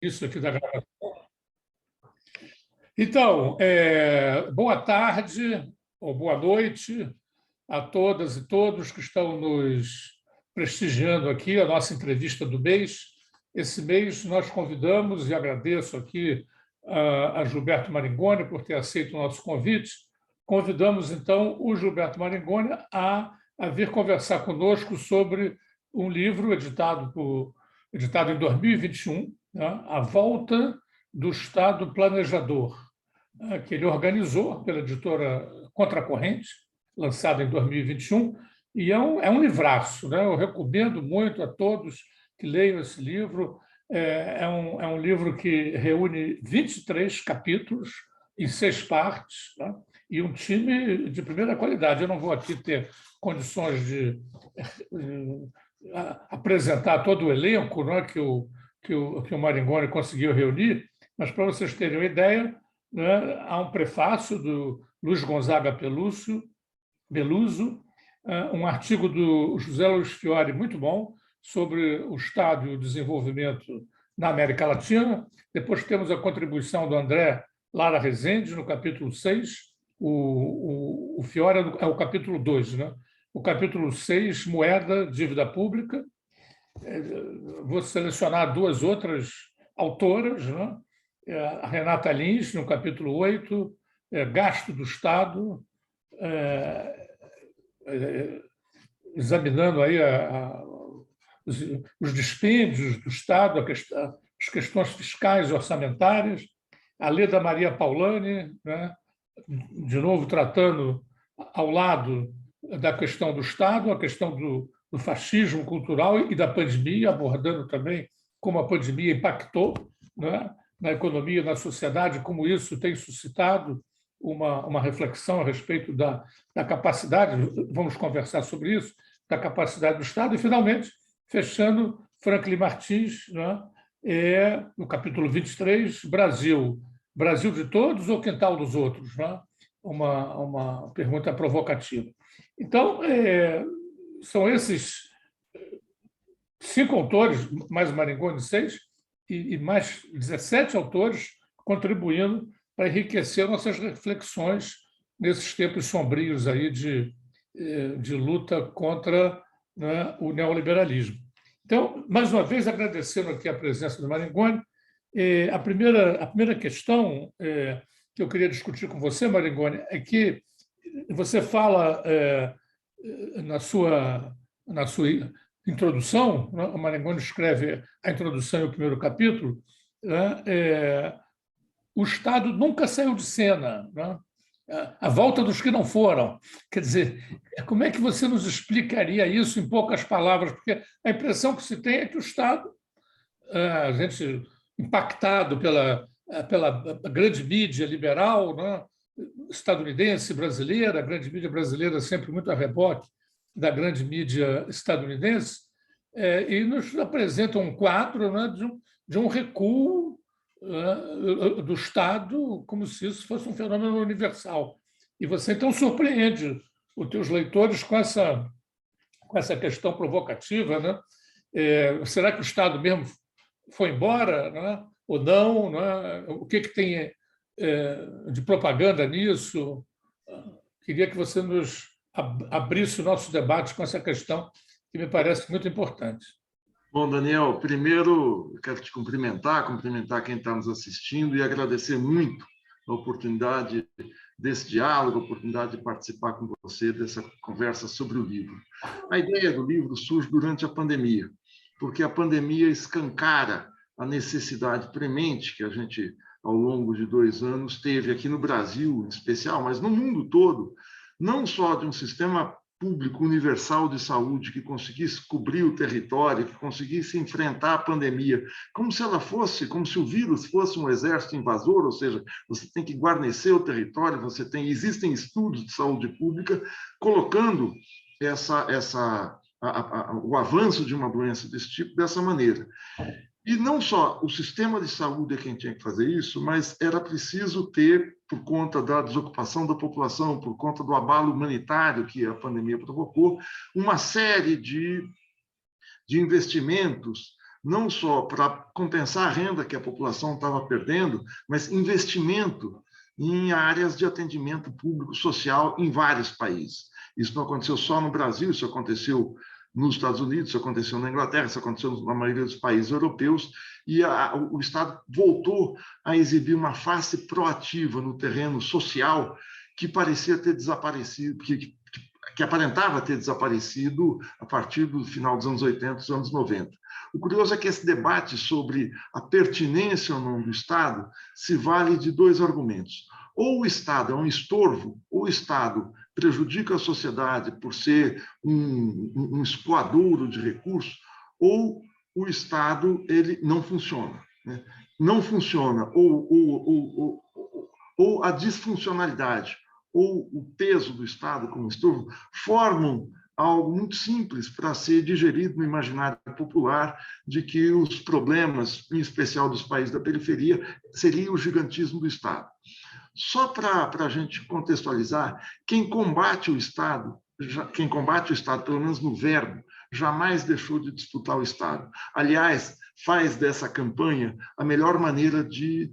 Isso aqui da gravação. Então, boa tarde ou boa noite a todas e todos que estão nos prestigiando aqui, a nossa entrevista do mês. Esse mês nós convidamos, e agradeço aqui a Gilberto Maringoni por ter aceito o nosso convite, convidamos, então, o Gilberto Maringoni a vir conversar conosco sobre um livro editado em 2021, né, A Volta do Estado Planejador, que ele organizou pela editora Contracorrente, lançado em 2021, e é um livraço, né? Eu recomendo muito a todos que leiam esse livro. É um livro que reúne 23 capítulos em 6 partes, né? E um time de primeira qualidade. Eu não vou aqui ter condições de apresentar todo o elenco, né, que o Maringoni conseguiu reunir, mas, para vocês terem uma ideia, né, há um prefácio do Luiz Gonzaga Beluso, um artigo do José Luiz Fiore muito bom sobre o Estado e o desenvolvimento na América Latina. Depois temos a contribuição do André Lara Rezende, no capítulo 6. O Fiore é o capítulo 2, né? O capítulo 6, Moeda, Dívida Pública. Vou selecionar 2 outras autoras, né? A Renata Lins, no capítulo 8, Gasto do Estado, examinando aí os dispêndios do Estado, as questões fiscais e orçamentárias. A Leda Maria Paulani, né? De novo tratando ao lado da questão do Estado, a questão do fascismo cultural e da pandemia, abordando também como a pandemia impactou, né, na economia, na sociedade, como isso tem suscitado uma reflexão a respeito da capacidade, vamos conversar sobre isso, da capacidade do Estado. E, finalmente, fechando, Franklin Martins, né, no capítulo 23, Brasil de todos ou quintal dos outros? Né? Uma pergunta provocativa. Então, são esses 5 autores, mais o Maringoni 6, e mais 17 autores contribuindo para enriquecer nossas reflexões nesses tempos sombrios aí de luta contra, né, o neoliberalismo. Então, mais uma vez, agradecendo aqui a presença do Maringoni. A primeira questão que eu queria discutir com você, Maringoni, é que você fala na sua introdução, né, o Maringoni escreve a introdução e o primeiro capítulo, né, o Estado nunca saiu de cena, né? A volta dos que não foram. Quer dizer, como é que você nos explicaria isso em poucas palavras? Porque a impressão que se tem é que o Estado, a gente impactado pela grande mídia liberal, né, estadunidense, brasileira, a grande mídia brasileira sempre muito a reboque da grande mídia estadunidense, e nos apresenta um quadro, né, de um recuo do Estado, como se isso fosse um fenômeno universal. E você, então, surpreende os teus leitores com essa questão provocativa, né? Será que o Estado mesmo foi embora, né? Ou não? Né? O que tem de propaganda nisso? Queria que você nos abrisse o nosso debate com essa questão, que me parece muito importante. Bom, Daniel, primeiro eu quero te cumprimentar quem está nos assistindo e agradecer muito a oportunidade desse diálogo, a oportunidade de participar com você dessa conversa sobre o livro. A ideia do livro surge durante a pandemia, porque a pandemia escancara a necessidade premente que a gente, ao longo de 2 anos, teve aqui no Brasil, em especial, mas no mundo todo, não só de um sistema público universal de saúde que conseguisse cobrir o território, que conseguisse enfrentar a pandemia, como se o vírus fosse um exército invasor, ou seja, você tem que guarnecer o território, existem estudos de saúde pública colocando o avanço de uma doença desse tipo dessa maneira. E não só o sistema de saúde é quem tinha que fazer isso, mas era preciso ter, por conta da desocupação da população, por conta do abalo humanitário que a pandemia provocou, uma série de investimentos não só para compensar a renda que a população estava perdendo, mas investimento em áreas de atendimento público social em vários países. Isso não aconteceu só no Brasil, isso aconteceu nos Estados Unidos, isso aconteceu na Inglaterra, isso aconteceu na maioria dos países europeus, e o Estado voltou a exibir uma face proativa no terreno social que parecia ter desaparecido, que aparentava ter desaparecido a partir do final dos anos 80, dos anos 90. O curioso é que esse debate sobre a pertinência ou não do Estado se vale de dois argumentos. Ou o Estado é um estorvo, ou o Estado prejudica a sociedade por ser um escoadouro de recursos, ou o Estado ele não funciona. Né? Não funciona, ou a disfuncionalidade, ou o peso do Estado como estorvo, formam algo muito simples para ser digerido no imaginário popular de que os problemas, em especial dos países da periferia, seria o gigantismo do Estado. Só para a gente contextualizar, quem combate o Estado, pelo menos no verbo, jamais deixou de disputar o Estado. Aliás, faz dessa campanha a melhor maneira de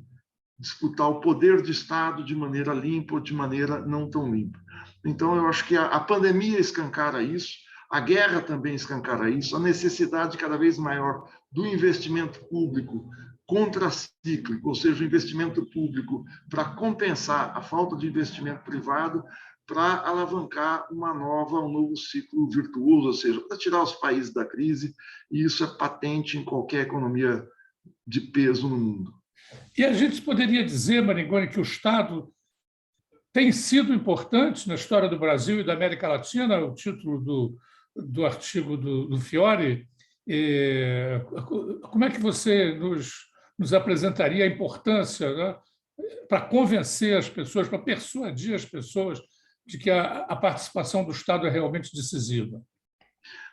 disputar o poder de Estado de maneira limpa ou de maneira não tão limpa. Então, eu acho que a pandemia escancara isso, a guerra também escancara isso, a necessidade cada vez maior do investimento público contracíclico, ou seja, o investimento público para compensar a falta de investimento privado, para alavancar um novo ciclo virtuoso, ou seja, para tirar os países da crise, e isso é patente em qualquer economia de peso no mundo. E a gente poderia dizer, Marangoni, que o Estado tem sido importante na história do Brasil e da América Latina, o título do artigo do Fiore. Como é que você nos apresentaria a importância, né, para convencer as pessoas, para persuadir as pessoas de que a participação do Estado é realmente decisiva?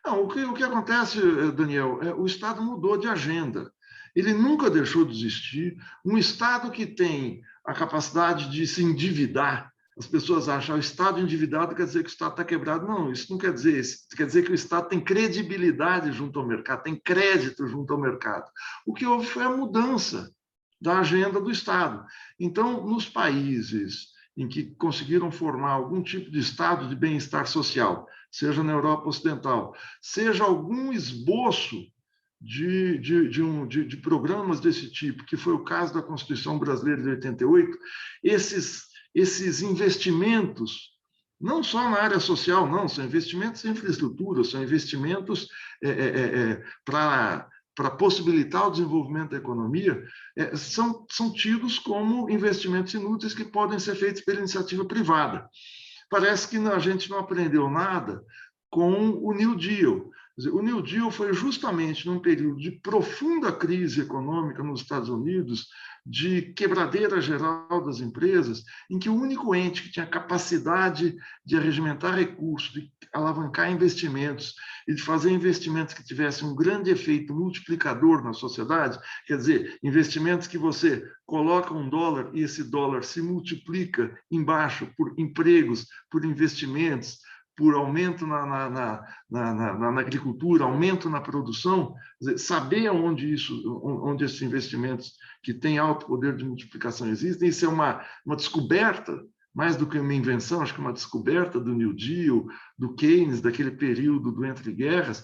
Não, o que acontece, Daniel, o Estado mudou de agenda. Ele nunca deixou de existir. Um Estado que tem a capacidade de se endividar, as pessoas acham que o Estado endividado quer dizer que o Estado está quebrado. Não, isso não quer dizer isso. Quer dizer que o Estado tem credibilidade junto ao mercado, tem crédito junto ao mercado. O que houve foi a mudança da agenda do Estado. Então, nos países em que conseguiram formar algum tipo de estado de bem-estar social, seja na Europa Ocidental, seja algum esboço de programas desse tipo, que foi o caso da Constituição Brasileira de 88, esses investimentos, não só na área social, não, são investimentos em infraestrutura, são investimentos para possibilitar o desenvolvimento da economia, são tidos como investimentos inúteis que podem ser feitos pela iniciativa privada. Parece que a gente não aprendeu nada com o New Deal. O New Deal foi justamente num período de profunda crise econômica nos Estados Unidos, de quebradeira geral das empresas, em que o único ente que tinha capacidade de arregimentar recursos, de alavancar investimentos e de fazer investimentos que tivessem um grande efeito multiplicador na sociedade, quer dizer, investimentos que você coloca $1 e esse dólar se multiplica embaixo por empregos, por investimentos, por aumento na agricultura, aumento na produção, saber onde esses investimentos que têm alto poder de multiplicação existem, isso é uma descoberta, mais do que uma invenção, acho que uma descoberta do New Deal, do Keynes, daquele período do entre-guerras.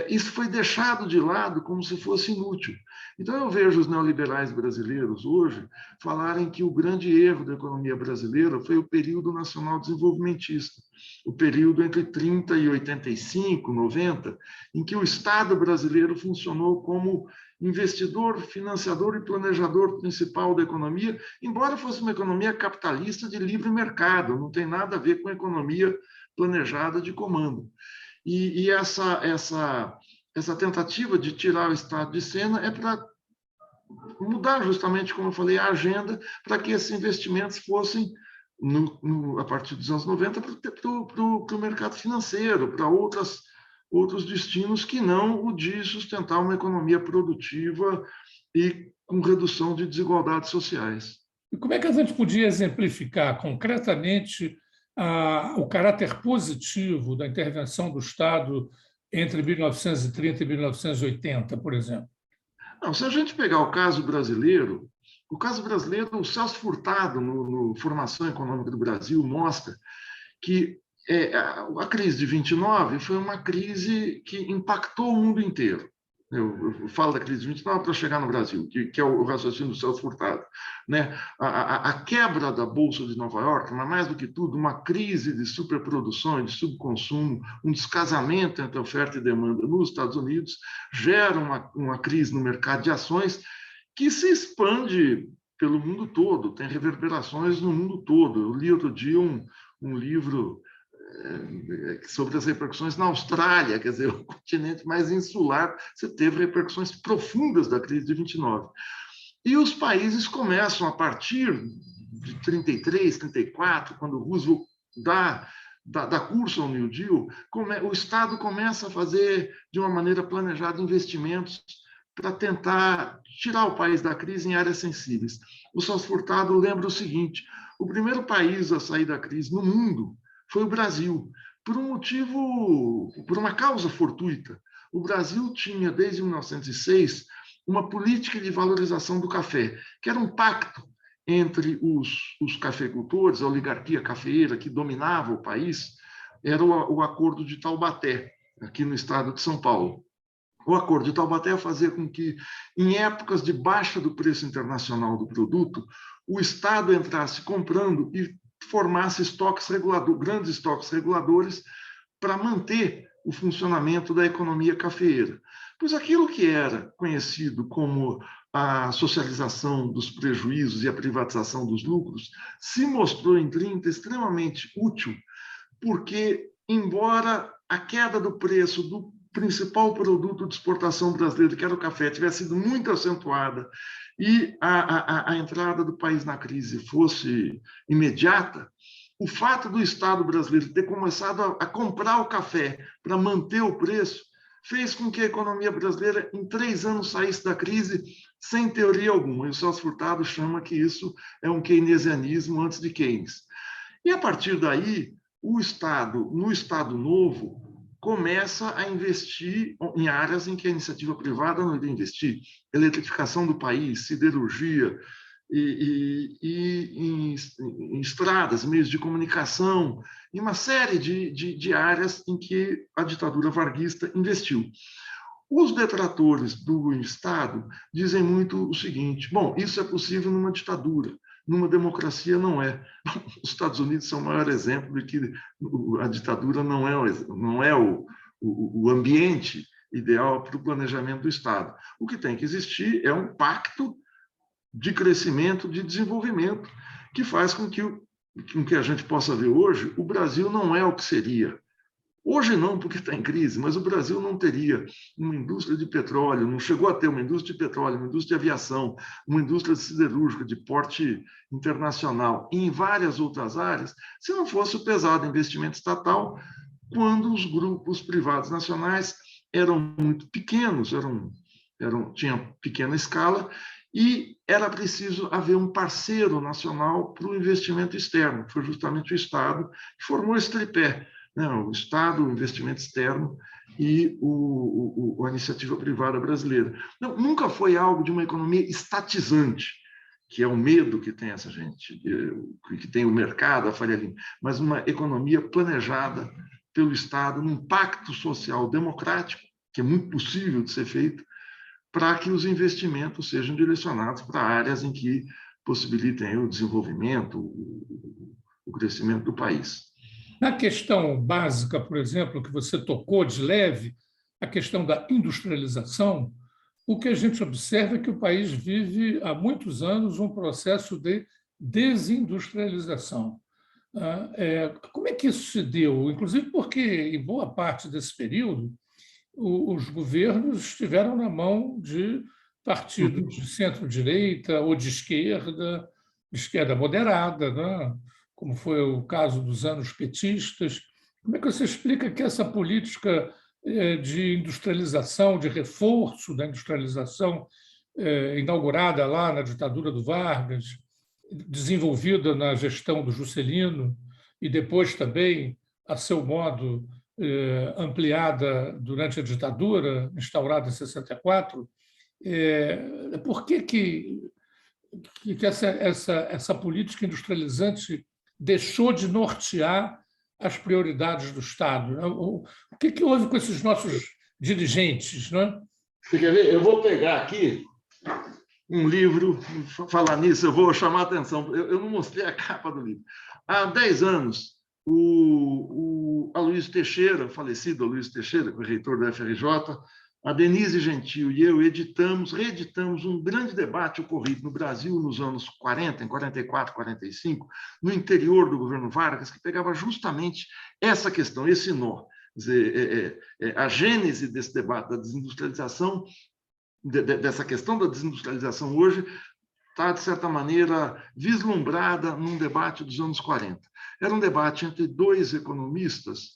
Isso foi deixado de lado como se fosse inútil. Então, eu vejo os neoliberais brasileiros hoje falarem que o grande erro da economia brasileira foi o período nacional desenvolvimentista, o período entre 30 e 85, 90, em que o Estado brasileiro funcionou como investidor, financiador e planejador principal da economia, embora fosse uma economia capitalista de livre mercado, não tem nada a ver com a economia planejada de comando. E essa tentativa de tirar o Estado de cena é para mudar justamente, como eu falei, a agenda para que esses investimentos fossem, a partir dos anos 90, para o mercado financeiro, para outros destinos que não o de sustentar uma economia produtiva e com redução de desigualdades sociais. E como é que a gente podia exemplificar concretamente o caráter positivo da intervenção do Estado entre 1930 e 1980, por exemplo? Não, se a gente pegar o caso brasileiro, o Celso Furtado, no Formação Econômica do Brasil, mostra que a crise de 29 foi uma crise que impactou o mundo inteiro. Eu falo da crise de 29 para chegar no Brasil, que é o raciocínio do Celso Furtado. Né? A quebra da Bolsa de Nova York, mas mais do que tudo, uma crise de superprodução e de subconsumo, um descasamento entre oferta e demanda nos Estados Unidos, gera uma crise no mercado de ações que se expande pelo mundo todo, tem reverberações no mundo todo. Eu li outro dia um livro sobre as repercussões na Austrália, quer dizer, o continente mais insular, você teve repercussões profundas da crise de 29. E os países começam, a partir de 33, 34, quando o Roosevelt dá curso ao New Deal, o Estado começa a fazer, de uma maneira planejada, investimentos para tentar tirar o país da crise em áreas sensíveis. O Celso Furtado lembra o seguinte: o primeiro país a sair da crise no mundo foi o Brasil, por uma causa fortuita. O Brasil tinha, desde 1906, uma política de valorização do café, que era um pacto entre os cafeicultores, a oligarquia cafeeira que dominava o país, era o Acordo de Taubaté, aqui no estado de São Paulo. O Acordo de Taubaté fazia com que, em épocas de baixa do preço internacional do produto, o Estado entrasse comprando e formasse grandes estoques reguladores para manter o funcionamento da economia cafeeira. Pois aquilo que era conhecido como a socialização dos prejuízos e a privatização dos lucros se mostrou em 30 extremamente útil, porque, embora a queda do preço do principal produto de exportação brasileiro, que era o café, tivesse sido muito acentuada e a entrada do país na crise fosse imediata, o fato do Estado brasileiro ter começado a comprar o café para manter o preço fez com que a economia brasileira, em 3 anos, saísse da crise sem teoria alguma. E o Celso Furtado chama que isso é um keynesianismo antes de Keynes. E, a partir daí, o Estado, no Estado Novo, começa a investir em áreas em que a iniciativa privada não iria investir. Eletrificação do país, siderurgia, em estradas, meios de comunicação, em uma série de áreas em que a ditadura varguista investiu. Os detratores do Estado dizem muito o seguinte: bom, isso é possível numa ditadura, numa democracia não é. Os Estados Unidos são o maior exemplo de que a ditadura não é o ambiente ideal para o planejamento do Estado. O que tem que existir é um pacto de crescimento, de desenvolvimento, que faz com que a gente possa ver hoje, o Brasil não é o que seria. Hoje não, porque está em crise, mas o Brasil não teria uma indústria de petróleo, não chegou a ter uma indústria de petróleo, uma indústria de aviação, uma indústria siderúrgica de porte internacional e em várias outras áreas, se não fosse o pesado investimento estatal, quando os grupos privados nacionais eram muito pequenos, tinham pequena escala, e era preciso haver um parceiro nacional para o investimento externo, que foi justamente o Estado que formou esse tripé. O Estado, o investimento externo e a iniciativa privada brasileira. Não, nunca foi algo de uma economia estatizante, que é o medo que tem essa gente, que tem o mercado, a Faria Lima, mas uma economia planejada pelo Estado, num pacto social democrático, que é muito possível de ser feito, para que os investimentos sejam direcionados para áreas em que possibilitem o desenvolvimento, o crescimento do país. Na questão básica, por exemplo, que você tocou de leve, a questão da industrialização, o que a gente observa é que o país vive há muitos anos um processo de desindustrialização. Como é que isso se deu? Inclusive porque, em boa parte desse período, os governos estiveram na mão de partidos de centro-direita ou de esquerda moderada, né? Como foi o caso dos anos petistas. Como é que você explica que essa política de industrialização, de reforço da industrialização inaugurada lá na ditadura do Vargas, desenvolvida na gestão do Juscelino e depois também, a seu modo, ampliada durante a ditadura, instaurada em 64, Por que essa política industrializante deixou de nortear as prioridades do Estado? O que houve com esses nossos dirigentes? Né? Você quer ver? Eu vou pegar aqui um livro, falar nisso, eu vou chamar a atenção. Eu não mostrei a capa do livro. Há 10 anos, o Aloysio Teixeira, falecido Aloysio Teixeira, reitor da FRJ, a Denise Gentil e eu reeditamos um grande debate ocorrido no Brasil nos anos 40, em 44, 45, no interior do governo Vargas, que pegava justamente essa questão, esse nó. Quer dizer, a gênese desse debate da desindustrialização, dessa questão da desindustrialização hoje, está, de certa maneira, vislumbrada num debate dos anos 40. Era um debate entre dois economistas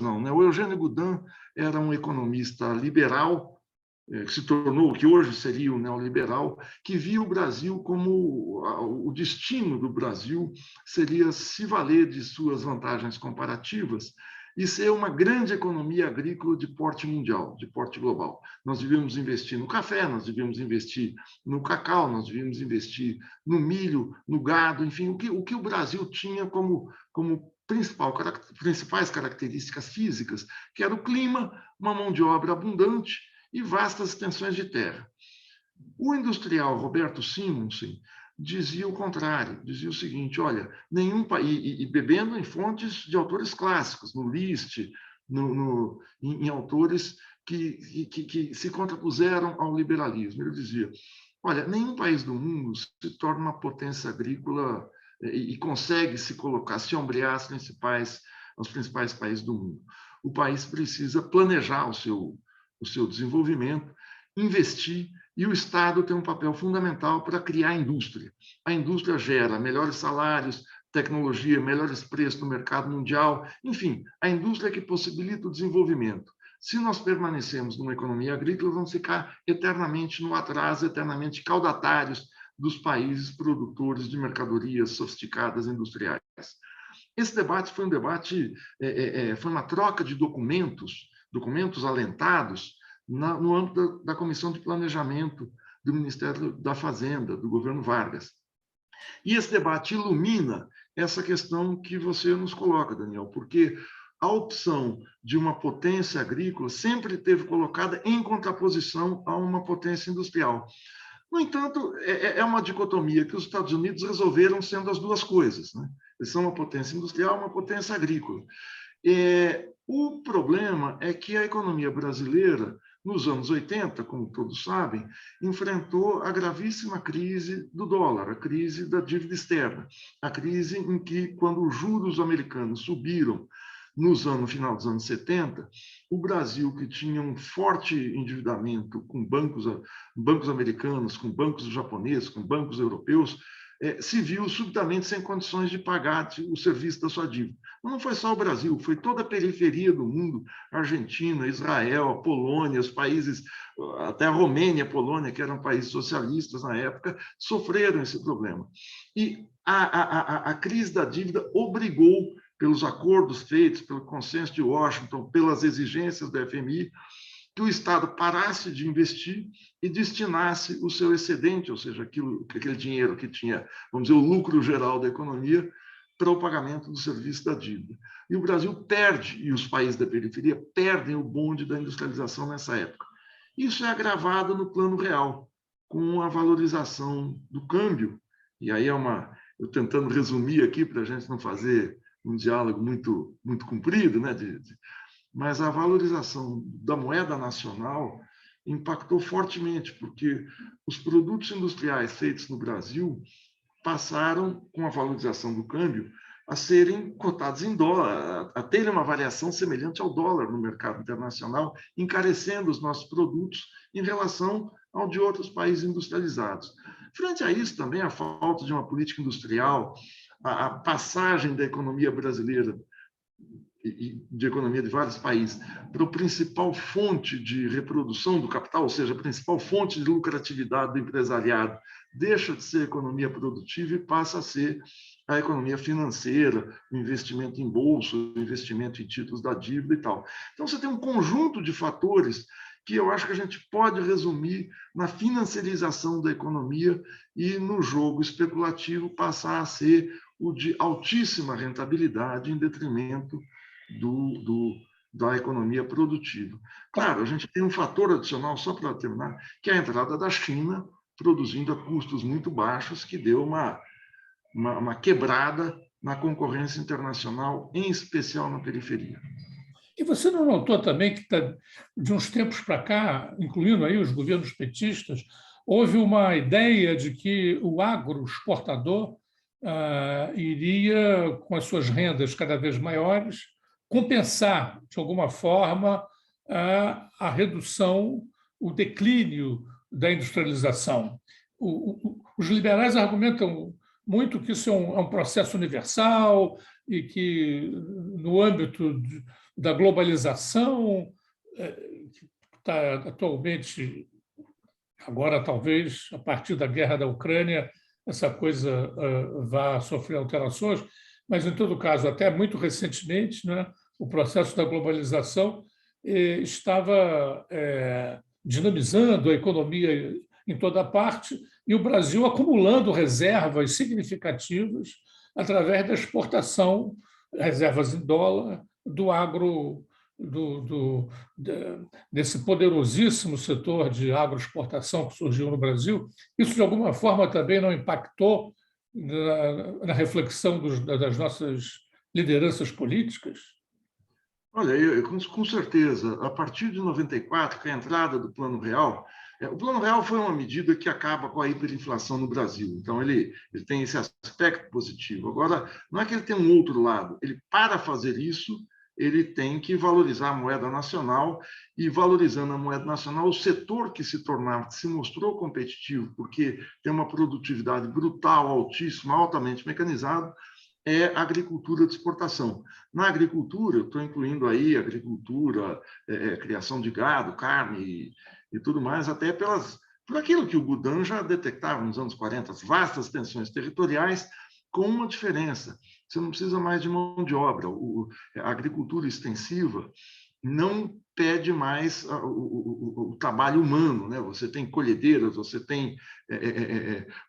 não, né? O Eugênio Goudin era um economista liberal, que se tornou o que hoje seria o neoliberal, que via o Brasil como o destino do Brasil seria se valer de suas vantagens comparativas e ser uma grande economia agrícola de porte mundial, de porte global. Nós devíamos investir no café, nós devíamos investir no cacau, nós devíamos investir no milho, no gado, enfim, o que o Brasil tinha como principais características físicas, que era o clima, uma mão de obra abundante e vastas extensões de terra. O industrial Roberto Simonsen dizia o contrário, dizia o seguinte: olha, nenhum país, e bebendo em fontes de autores clássicos, no Liszt, em autores que se contrapuseram ao liberalismo. Ele dizia: olha, nenhum país do mundo se torna uma potência agrícola e consegue se colocar, se ombrear aos principais países do mundo. O país precisa planejar o seu desenvolvimento, investir, e o Estado tem um papel fundamental para criar a indústria. A indústria gera melhores salários, tecnologia, melhores preços no mercado mundial, enfim, a indústria que possibilita o desenvolvimento. Se nós permanecermos numa economia agrícola, vamos ficar eternamente no atraso, eternamente caudatários dos países produtores de mercadorias sofisticadas industriais. Esse debate foi um debate, foi uma troca de documentos alentados no âmbito da Comissão de Planejamento do Ministério da Fazenda, do governo Vargas. E esse debate ilumina essa questão que você nos coloca, Daniel, porque a opção de uma potência agrícola sempre esteve colocada em contraposição a uma potência industrial. No entanto, é uma dicotomia que os Estados Unidos resolveram sendo as duas coisas, né? Eles são uma potência industrial, uma potência agrícola. O problema é que a economia brasileira, nos anos 80, como todos sabem, enfrentou a gravíssima crise do dólar, a crise da dívida externa, a crise em que, quando os juros americanos subiram no final dos anos 70, o Brasil, que tinha um forte endividamento com bancos americanos, com bancos japoneses, com bancos europeus, se viu subitamente sem condições de pagar o serviço da sua dívida. Mas não foi só o Brasil, foi toda a periferia do mundo, Argentina, Israel, Polônia, os países, até a Romênia, a Polônia, que eram países socialistas na época, sofreram esse problema. E a crise da dívida obrigou, pelos acordos feitos, pelo consenso de Washington, pelas exigências do FMI, que o Estado parasse de investir e destinasse o seu excedente, ou seja, aquele dinheiro que tinha, vamos dizer, o lucro geral da economia, para o pagamento do serviço da dívida. E o Brasil perde, e os países da periferia perdem o bonde da industrialização nessa época. Isso é agravado no plano real, com a valorização do câmbio. E aí eu tentando resumir aqui para a gente não fazer um diálogo muito comprido, né? Mas a valorização da moeda nacional impactou fortemente, porque os produtos industriais feitos no Brasil passaram, com a valorização do câmbio, a serem cotados em dólar, a terem uma variação semelhante ao dólar no mercado internacional, encarecendo os nossos produtos em relação ao de outros países industrializados. Frente a isso, também a falta de uma política industrial, a passagem da economia brasileira e de economia de vários países para a principal fonte de reprodução do capital, ou seja, a principal fonte de lucratividade do empresariado, deixa de ser a economia produtiva e passa a ser a economia financeira, o investimento em bolsa, o investimento em títulos da dívida e tal. Então, você tem um conjunto de fatores que eu acho que a gente pode resumir na financiarização da economia e no jogo especulativo passar a ser o de altíssima rentabilidade em detrimento da economia produtiva. Claro, a gente tem um fator adicional, só para terminar, que é a entrada da China, produzindo a custos muito baixos, que deu uma quebrada na concorrência internacional, em especial na periferia. E você não notou também que, de uns tempos para cá, incluindo aí os governos petistas, houve uma ideia de que o agroexportador iria, com as suas rendas cada vez maiores, compensar, de alguma forma, a redução, o declínio da industrialização. Os liberais argumentam muito que isso é um processo universal e que, no âmbito da globalização, que está atualmente, agora talvez, a partir da guerra da Ucrânia, essa coisa vá sofrer alterações, mas, em todo caso, até muito recentemente, né, o processo da globalização estava dinamizando a economia em toda parte e o Brasil acumulando reservas significativas através da exportação, reservas em dólar, do agro, desse poderosíssimo setor de agroexportação que surgiu no Brasil. Isso, de alguma forma, também não impactou na reflexão das nossas lideranças políticas? Olha, com certeza, a partir de 94, com a entrada do Plano Real, o Plano Real foi uma medida que acaba com a hiperinflação no Brasil. Então, ele tem esse aspecto positivo. Agora, não é que ele tem um outro lado. Ele, para fazer isso, ele tem que valorizar a moeda nacional e, valorizando a moeda nacional, o setor que se mostrou competitivo, porque tem uma produtividade brutal, altíssima, altamente mecanizado, é a agricultura de exportação. Na agricultura, eu estou incluindo aí agricultura, criação de gado, carne e tudo mais, até por aquilo que o Budan já detectava nos anos 40, as vastas tensões territoriais, com uma diferença. Você não precisa mais de mão de obra. A agricultura extensiva não pede mais o trabalho humano, né? Você tem colhedeiras,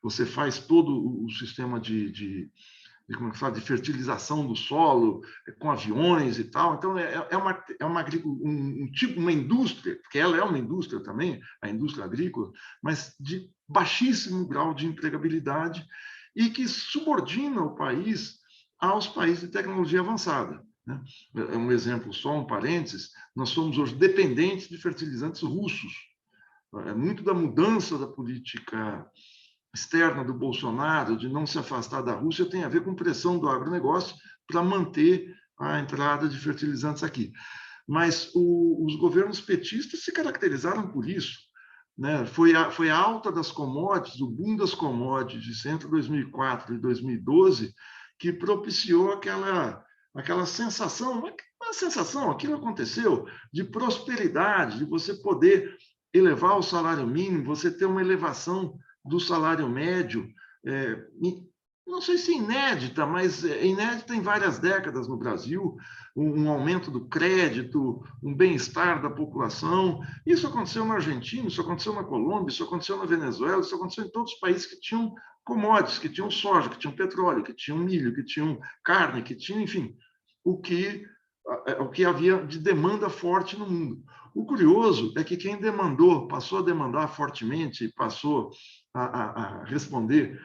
você faz todo o sistema de fertilização do solo com aviões e tal. Então, uma indústria, porque ela é uma indústria também, a indústria agrícola, mas de baixíssimo grau de empregabilidade e que subordina o país aos países de tecnologia avançada. Né? É um exemplo só, um parênteses, nós somos hoje dependentes de fertilizantes russos. Muito da mudança da política externa do Bolsonaro, de não se afastar da Rússia, tem a ver com pressão do agronegócio para manter a entrada de fertilizantes aqui. Mas os governos petistas se caracterizaram por isso. Né? Foi a alta das commodities, o boom das commodities entre 2004 e 2012 que propiciou aquela sensação, aquilo aconteceu, de prosperidade, de você poder elevar o salário mínimo, você ter uma elevação do salário médio, não sei se inédita, mas inédita em várias décadas no Brasil, um aumento do crédito, um bem-estar da população. Isso aconteceu na Argentina, isso aconteceu na Colômbia, isso aconteceu na Venezuela, isso aconteceu em todos os países que tinham commodities, que tinham soja, que tinham petróleo, que tinham milho, que tinham carne, que tinham, enfim, o que havia de demanda forte no mundo. O curioso é que quem passou a demandar fortemente e passou a responder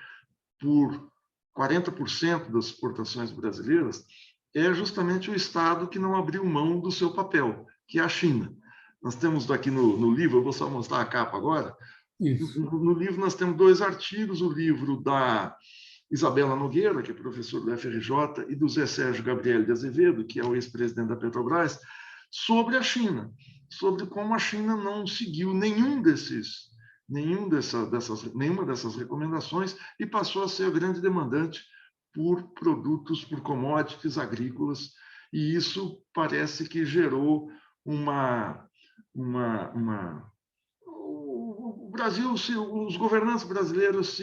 por 40% das exportações brasileiras é justamente o Estado que não abriu mão do seu papel, que é a China. Nós temos aqui no livro, eu vou só mostrar a capa agora. No livro nós temos 2 artigos, o livro da Isabela Nogueira, que é professor do FRJ, e do Zé Sérgio Gabriel de Azevedo, que é o ex-presidente da Petrobras, sobre a China, sobre como a China não seguiu nenhuma dessas recomendações e passou a ser a grande demandante por produtos, por commodities agrícolas, e isso parece que gerou o Brasil, os governantes brasileiros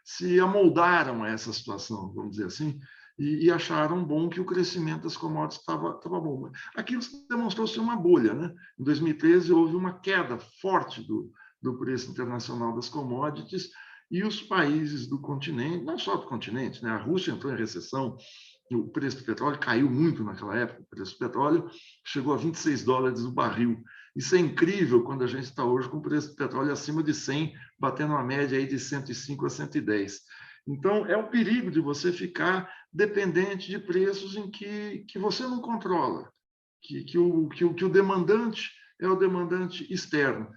se amoldaram a essa situação, vamos dizer assim, e acharam bom que o crescimento das commodities estava bom. Aquilo demonstrou ser uma bolha, né? Em 2013, houve uma queda forte do preço internacional das commodities e os países do continente, não só do continente, né? A Rússia entrou em recessão, o preço do petróleo caiu muito naquela época, o preço do petróleo chegou a $26 o barril. Isso é incrível quando a gente está hoje com o preço do petróleo acima de 100, batendo uma média aí de 105 a 110. Então, é o perigo de você ficar dependente de preços em que você não controla, que o demandante é o demandante externo.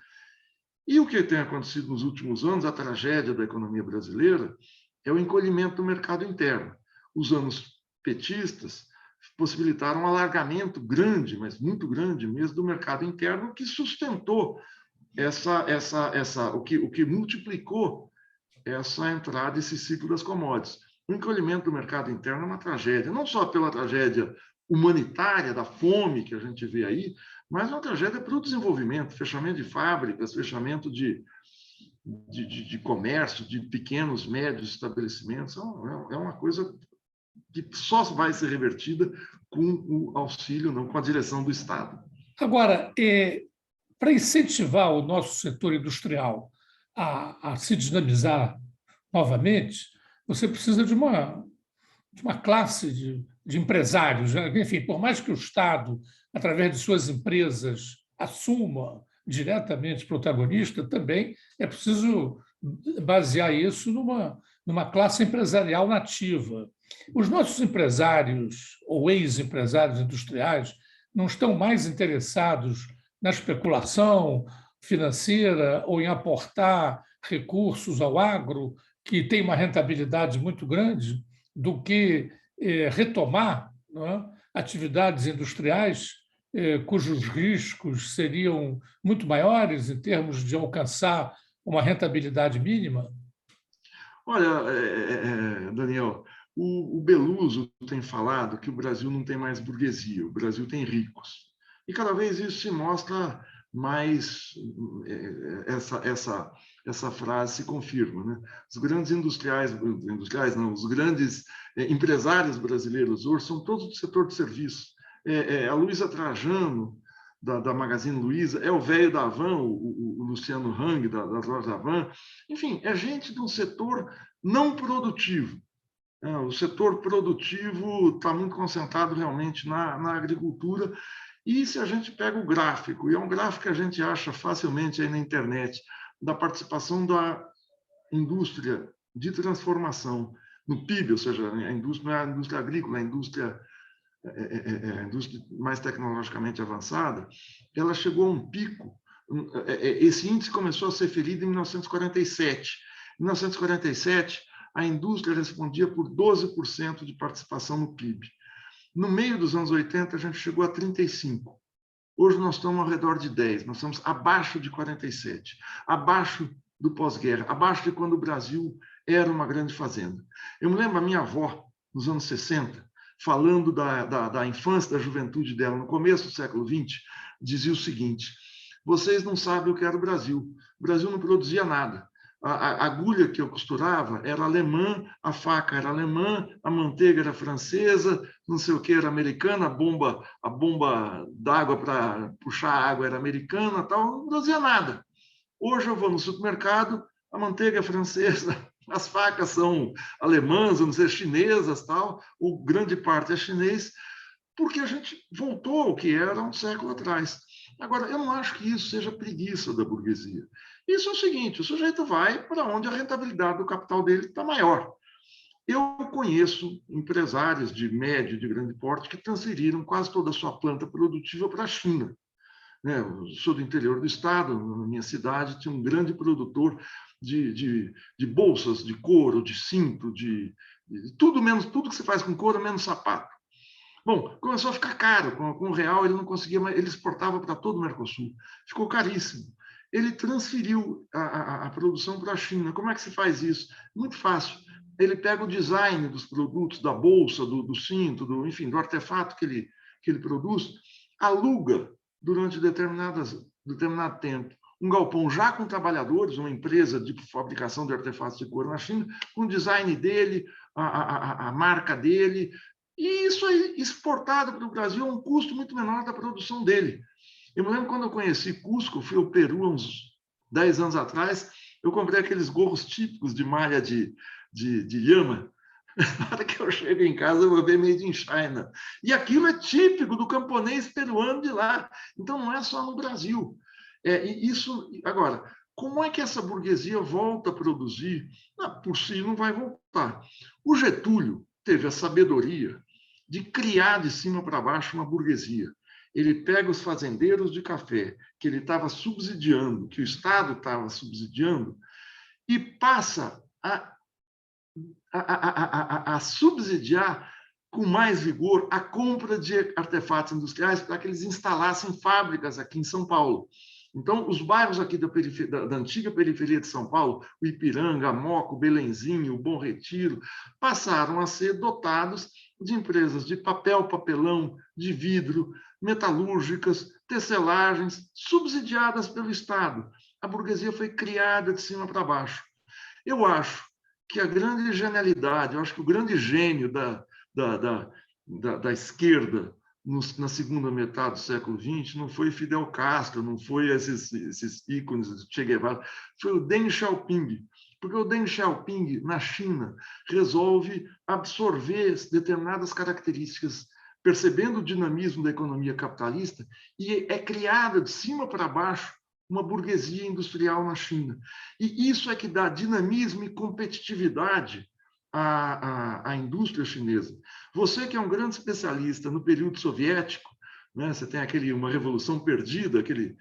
E o que tem acontecido nos últimos anos, a tragédia da economia brasileira, é o encolhimento do mercado interno. Os anos petistas possibilitaram um alargamento grande, mas muito grande mesmo, do mercado interno, que sustentou o que multiplicou essa entrada, esse ciclo das commodities. O encolhimento do mercado interno é uma tragédia, não só pela tragédia humanitária, da fome que a gente vê aí, mas uma tragédia para o desenvolvimento, fechamento de fábricas, fechamento de comércio, de pequenos, médios estabelecimentos. É uma coisa que só vai ser revertida com o auxílio, não com a direção do Estado. Agora, para incentivar o nosso setor industrial a se dinamizar novamente, você precisa de uma classe de empresários. Enfim, por mais que o Estado, através de suas empresas, assuma diretamente protagonista, também é preciso basear isso numa classe empresarial nativa. Os nossos empresários ou ex-empresários industriais não estão mais interessados na especulação financeira ou em aportar recursos ao agro, que tem uma rentabilidade muito grande, do que retomar, não é, atividades industriais cujos riscos seriam muito maiores em termos de alcançar uma rentabilidade mínima? Olha, Daniel, o Beluso tem falado que o Brasil não tem mais burguesia, o Brasil tem ricos. E cada vez isso se mostra mais, essa frase se confirma, né? Os grandes industriais não, os grandes empresários brasileiros hoje são todos do setor de serviço. A Luísa Trajano, da Magazine Luiza, é o velho da Havan, o Luciano Hang, das lojas da Havan. Enfim, é gente de um setor não produtivo. O setor produtivo está muito concentrado realmente na agricultura. E se a gente pega o gráfico, e é um gráfico que a gente acha facilmente aí na internet, da participação da indústria de transformação no PIB, ou seja, a indústria não é a indústria agrícola, a indústria mais tecnologicamente avançada, ela chegou a um pico. Esse índice começou a ser ferido em 1947. Em 1947, a indústria respondia por 12% de participação no PIB. No meio dos anos 80, a gente chegou a 35%. Hoje nós estamos ao redor de 10%, nós estamos abaixo de 47%, abaixo do pós-guerra, abaixo de quando o Brasil era uma grande fazenda. Eu me lembro a minha avó, nos anos 60, falando da infância, da juventude dela, no começo do século XX, dizia o seguinte: vocês não sabem o que era o Brasil. O Brasil não produzia nada. A agulha que eu costurava era alemã, a faca era alemã, a manteiga era francesa, não sei o que era americana, a bomba d'água para puxar a água era americana, tal, não produzia nada. Hoje eu vou no supermercado, a manteiga é francesa, as facas são alemãs, não sei, chinesas, tal, ou grande parte é chinês, porque a gente voltou ao que era um século atrás. Agora, eu não acho que isso seja preguiça da burguesia. Isso é o seguinte: o sujeito vai para onde a rentabilidade do capital dele está maior. Eu conheço empresários de médio e de grande porte que transferiram quase toda a sua planta produtiva para a China. Eu sou do interior do estado, na minha cidade tinha um grande produtor de bolsas de couro, de cinto, de tudo que se faz com couro, menos sapato. Bom, começou a ficar caro. Com o real ele não conseguia mais, ele exportava para todo o Mercosul. Ficou caríssimo. Ele transferiu a produção para a China. Como é que se faz isso? Muito fácil. Ele pega o design dos produtos, da bolsa, do cinto, enfim, do artefato que ele produz, aluga durante determinado tempo um galpão já com trabalhadores, uma empresa de fabricação de artefatos de couro na China, com o design dele, a marca dele, e isso aí, exportado para o Brasil, a um custo muito menor da produção dele. Eu me lembro quando eu conheci Cusco, fui ao Peru há uns 10 anos atrás, eu comprei aqueles gorros típicos de malha de lhama. Na hora que eu chego em casa, eu vou ver Made in China. E aquilo é típico do camponês peruano de lá. Então, não é só no Brasil. E isso, agora, como é que essa burguesia volta a produzir? Por si não vai voltar. O Getúlio teve a sabedoria de criar de cima para baixo uma burguesia. Ele pega os fazendeiros de café, que ele estava subsidiando, que o Estado estava subsidiando, e passa a subsidiar com mais vigor a compra de artefatos industriais para que eles instalassem fábricas aqui em São Paulo. Então, os bairros aqui da antiga periferia de São Paulo, o Ipiranga, a Moca, o Belenzinho, o Bom Retiro, passaram a ser dotados de empresas de papel, papelão, de vidro, metalúrgicas, tecelagens, subsidiadas pelo Estado. A burguesia foi criada de cima para baixo. Eu acho que a grande genialidade, eu acho que o grande gênio da esquerda na segunda metade do século XX não foi Fidel Castro, não foi esses ícones Che Guevara, foi o Deng Xiaoping. Porque o Deng Xiaoping, na China, resolve absorver determinadas características, percebendo o dinamismo da economia capitalista, e é criada de cima para baixo uma burguesia industrial na China. E isso é que dá dinamismo e competitividade à indústria chinesa. Você que é um grande especialista no período soviético, né, você tem uma revolução perdida, aquele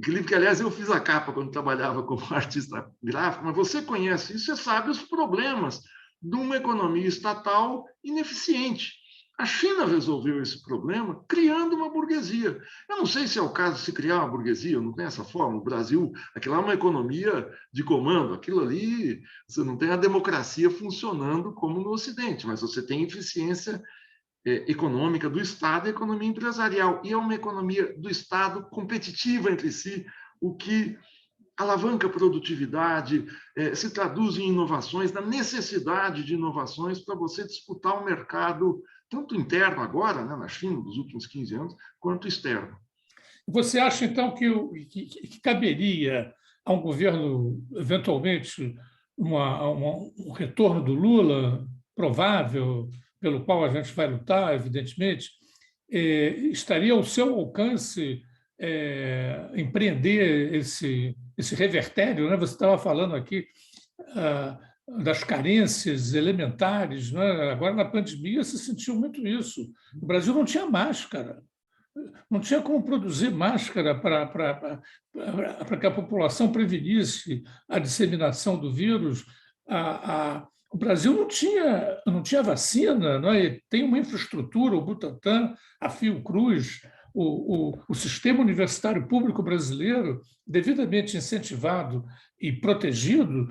livro que, aliás, eu fiz a capa quando trabalhava como artista gráfico, mas você conhece isso, você sabe os problemas de uma economia estatal ineficiente. A China resolveu esse problema criando uma burguesia. Eu não sei se é o caso de se criar uma burguesia, não tem essa forma. O Brasil, aquilo lá é uma economia de comando, aquilo ali, você não tem a democracia funcionando como no Ocidente, mas você tem eficiência econômica do Estado e economia empresarial. E é uma economia do Estado competitiva entre si, o que alavanca a produtividade, se traduz em inovações, na necessidade de inovações para você disputar o mercado, tanto interno agora, né, na China, nos últimos 15 anos, quanto externo. Você acha, então, que caberia a um governo, eventualmente, um retorno do Lula, provável, pelo qual a gente vai lutar, evidentemente, estaria ao seu alcance empreender esse revertério, né? Você estava falando aqui das carências elementares, né? Agora, na pandemia, se sentiu muito isso. O Brasil não tinha máscara, não tinha como produzir máscara para que a população prevenisse a disseminação do vírus. O Brasil não tinha vacina, não é? Tem uma infraestrutura, o Butantan, a Fiocruz, o sistema universitário público brasileiro, devidamente incentivado e protegido,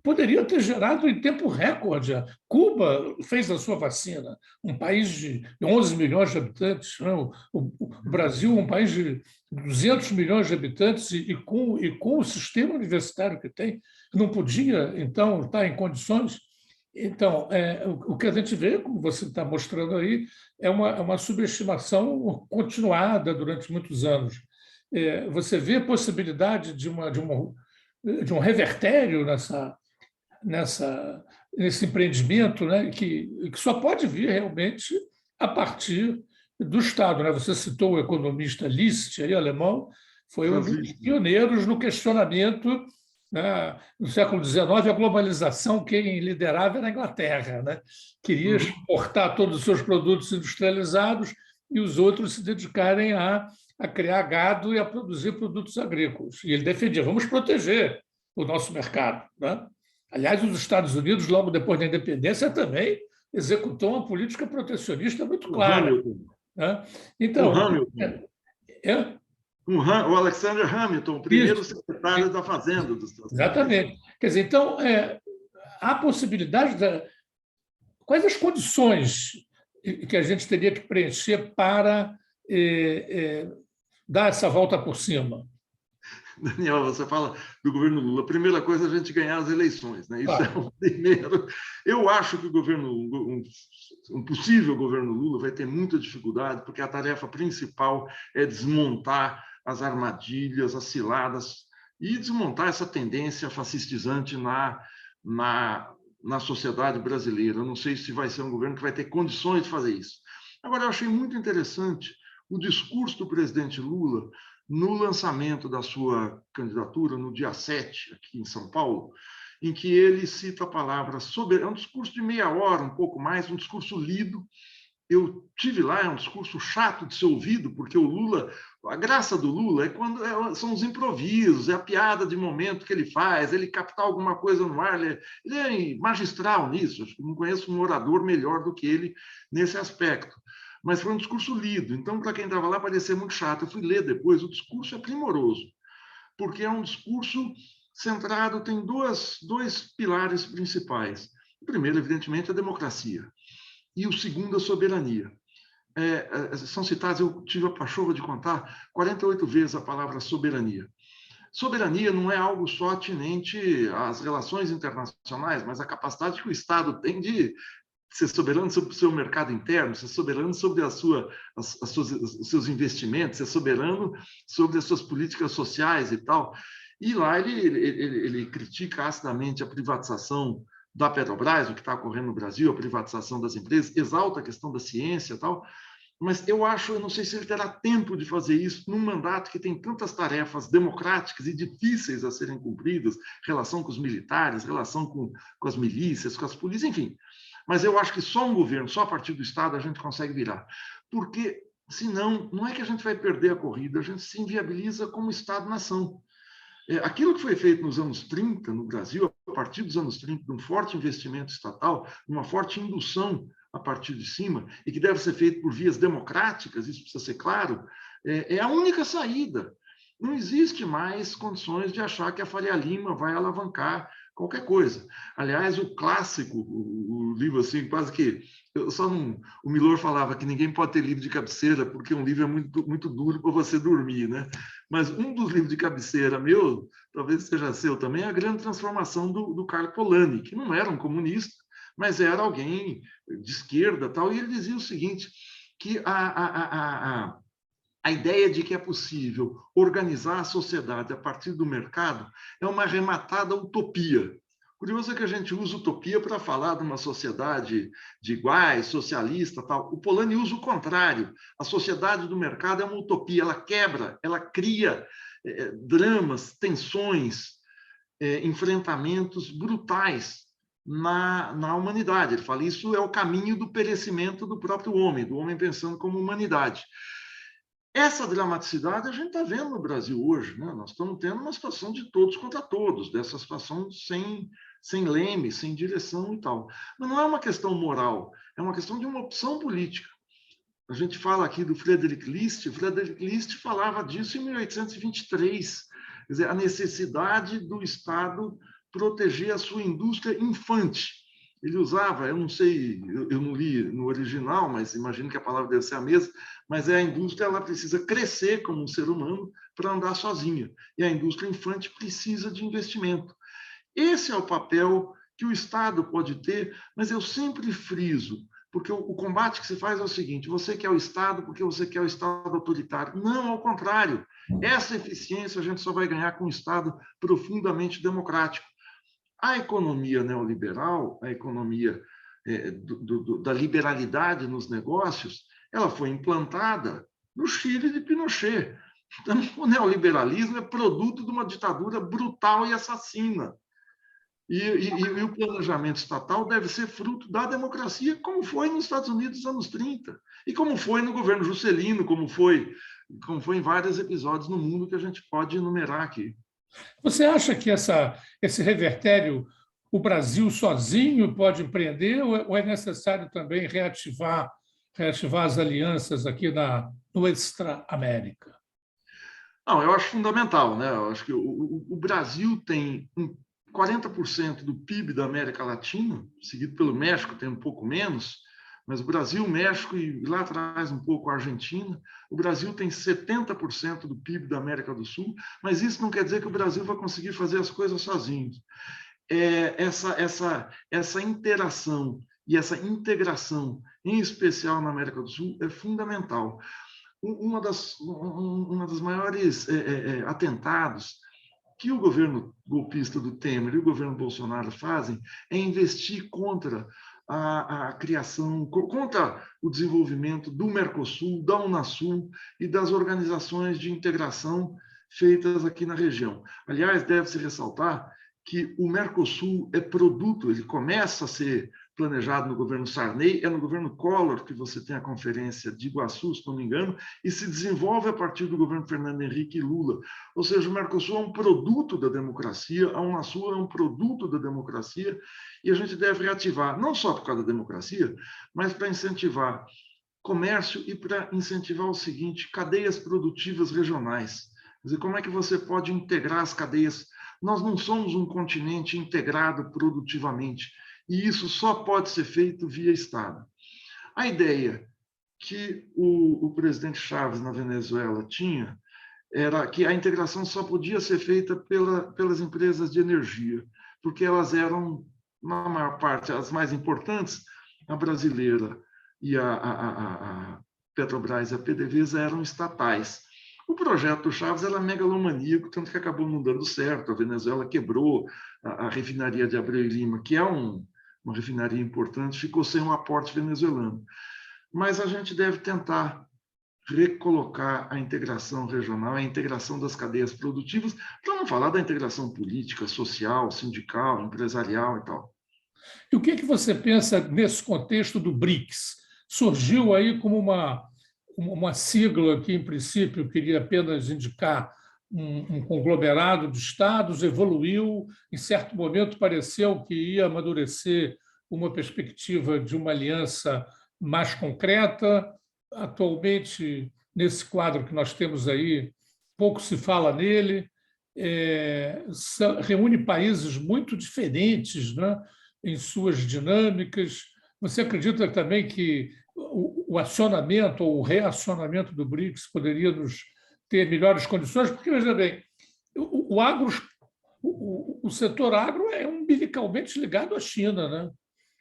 poderia ter gerado em tempo recorde. Cuba fez a sua vacina, um país de 11 milhões de habitantes, né? O Brasil, um país de 200 milhões de habitantes, e com o sistema universitário que tem, não podia, então, estar em condições. Então, o que a gente vê, como você está mostrando aí, é uma subestimação continuada durante muitos anos. Você vê a possibilidade de um revertério nesse empreendimento, né, que só pode vir realmente a partir do Estado, né? Você citou o economista Liszt, aí, alemão, foi um dos pioneiros no questionamento, né? No século XIX, a globalização, quem liderava era a Inglaterra, né? Queria exportar todos os seus produtos industrializados e os outros se dedicarem a criar gado e a produzir produtos agrícolas. E ele defendia, vamos proteger o nosso mercado, né? Aliás, os Estados Unidos, logo depois da independência, também executou uma política protecionista muito clara. Né? Então, o Hamilton. O Alexander Hamilton, o primeiro secretário da Fazenda dos Estados Unidos. Exatamente. Quer dizer, então, há possibilidade quais as condições que a gente teria que preencher para dar essa volta por cima? Daniel, você fala do governo Lula. A primeira coisa é a gente ganhar as eleições, né? Isso é o primeiro. Eu acho que um possível governo Lula vai ter muita dificuldade, porque a tarefa principal é desmontar as armadilhas, as ciladas e desmontar essa tendência fascistizante na sociedade brasileira. Eu não sei se vai ser um governo que vai ter condições de fazer isso. Agora, eu achei muito interessante o discurso do presidente Lula no lançamento da sua candidatura, no dia 7, aqui em São Paulo, em que ele cita a palavra soberania. É um discurso de meia hora, um pouco mais, um discurso lido. Eu tive lá, é um discurso chato de ser ouvido, porque o Lula, a graça do Lula é quando são os improvisos, é a piada de momento que ele faz, ele captar alguma coisa no ar, ele é magistral nisso, acho que não conheço um orador melhor do que ele nesse aspecto. Mas foi um discurso lido, então para quem estava lá parecia muito chato. Eu fui ler depois, o discurso é primoroso, porque é um discurso centrado, tem dois pilares principais. O primeiro, evidentemente, é a democracia, e o segundo, a soberania. São citados, eu tive a pachorra de contar, 48 vezes a palavra soberania. Soberania não é algo só atinente às relações internacionais, mas a capacidade que o Estado tem de ser soberano sobre o seu mercado interno, ser soberano sobre os seus investimentos, ser soberano sobre as suas políticas sociais e tal. E lá ele critica acidamente a privatização da Petrobras, o que está ocorrendo no Brasil, a privatização das empresas, exalta a questão da ciência e tal, mas eu não sei se ele terá tempo de fazer isso num mandato que tem tantas tarefas democráticas e difíceis a serem cumpridas, relação com os militares, relação com as milícias, com as polícias, enfim. Mas eu acho que só um governo, só a partir do Estado, a gente consegue virar. Porque, senão, não é que a gente vai perder a corrida, a gente se inviabiliza como Estado-nação. Aquilo que foi feito nos anos 30 no Brasil, a partir dos anos 30, de um forte investimento estatal, uma forte indução a partir de cima, e que deve ser feito por vias democráticas, isso precisa ser claro, é a única saída. Não existe mais condições de achar que a Faria Lima vai alavancar qualquer coisa. Aliás, o clássico, o livro assim, quase que... o Milor falava que ninguém pode ter livro de cabeceira, porque um livro é muito, muito duro para você dormir, né? Mas um dos livros de cabeceira meu, talvez seja seu também, é A Grande Transformação do Carlo Polanyi, que não era um comunista, mas era alguém de esquerda, tal, e ele dizia o seguinte, que a ideia de que é possível organizar a sociedade a partir do mercado é uma arrematada utopia. Curioso é que a gente usa utopia para falar de uma sociedade de iguais, socialista, tal. O Polanyi usa o contrário. A sociedade do mercado é uma utopia, ela quebra, ela cria dramas, tensões, enfrentamentos brutais na humanidade. Ele fala isso é o caminho do perecimento do próprio homem, do homem pensando como humanidade. Essa dramaticidade a gente está vendo no Brasil hoje, né? Nós estamos tendo uma situação de todos contra todos, dessa situação sem leme, sem direção e tal. Mas não é uma questão moral, é uma questão de uma opção política. A gente fala aqui do Friedrich List falava disso em 1823, quer dizer, a necessidade do Estado proteger a sua indústria infante. Ele usava, eu não sei, eu não li no original, mas imagino que a palavra deve ser a mesma, mas a indústria ela precisa crescer como um ser humano para andar sozinha. E a indústria infante precisa de investimento. Esse é o papel que o Estado pode ter, mas eu sempre friso, porque o combate que se faz é o seguinte, você quer o Estado porque você quer o Estado autoritário. Não, ao contrário. Essa eficiência a gente só vai ganhar com um Estado profundamente democrático. A economia neoliberal, a economia da liberalidade nos negócios, ela foi implantada no Chile de Pinochet. Então, o neoliberalismo é produto de uma ditadura brutal e assassina. E o planejamento estatal deve ser fruto da democracia, como foi nos Estados Unidos nos anos 30, e como foi no governo Juscelino, como foi em vários episódios no mundo que a gente pode enumerar aqui. Você acha que esse revertério o Brasil sozinho pode empreender ou é necessário também reativar as alianças aqui no Extra-América? Não, eu acho fundamental, né? Eu acho que o Brasil tem 40% do PIB da América Latina, seguido pelo México, tem um pouco menos, mas o Brasil, o México e lá atrás um pouco a Argentina, o Brasil tem 70% do PIB da América do Sul, mas isso não quer dizer que o Brasil vai conseguir fazer as coisas sozinho. Essa interação e essa integração, em especial na América do Sul, é fundamental. Uma das maiores atentados que o governo golpista do Temer e o governo Bolsonaro fazem é investir contra a criação, contra o desenvolvimento do Mercosul, da Unasul e das organizações de integração feitas aqui na região. Aliás, deve-se ressaltar que o Mercosul é produto, ele começa a ser planejado no governo Sarney, é no governo Collor que você tem a Conferência de Iguaçu, se não me engano, e se desenvolve a partir do governo Fernando Henrique e Lula. Ou seja, o Mercosul é um produto da democracia, a Unasul é um produto da democracia, e a gente deve reativar, não só por causa da democracia, mas para incentivar comércio e para incentivar o seguinte, cadeias produtivas regionais. Quer dizer, como é que você pode integrar as cadeias? Nós não somos um continente integrado produtivamente, e isso só pode ser feito via Estado. A ideia que o presidente Chávez na Venezuela tinha era que a integração só podia ser feita pelas empresas de energia, porque elas eram, na maior parte, as mais importantes, a brasileira e a Petrobras e a PDVSA eram estatais. O projeto Chaves era megalomaníaco, tanto que acabou não dando certo. A Venezuela quebrou a refinaria de Abreu e Lima, que é uma refinaria importante, ficou sem um aporte venezuelano. Mas a gente deve tentar recolocar a integração regional, a integração das cadeias produtivas, para não falar da integração política, social, sindical, empresarial e tal. E o que é que você pensa nesse contexto do BRICS? Surgiu aí como uma sigla que, em princípio, queria apenas indicar um conglomerado de estados, evoluiu, em certo momento pareceu que ia amadurecer uma perspectiva de uma aliança mais concreta. Atualmente, nesse quadro que nós temos aí, pouco se fala nele, reúne países muito diferentes, né, em suas dinâmicas. Você acredita também que o acionamento ou o reacionamento do BRICS poderia nos ter melhores condições? Porque, veja bem, o setor agro é umbilicalmente ligado à China, né?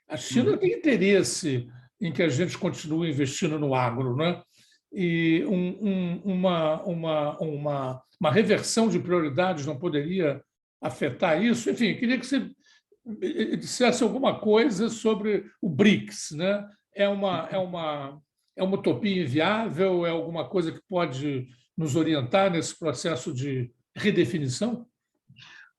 A China tem interesse em que a gente continue investindo no agro, né? E uma reversão de prioridades não poderia afetar isso? Enfim, queria que você dissesse alguma coisa sobre o BRICS, né? É uma utopia inviável? É alguma coisa que pode nos orientar nesse processo de redefinição?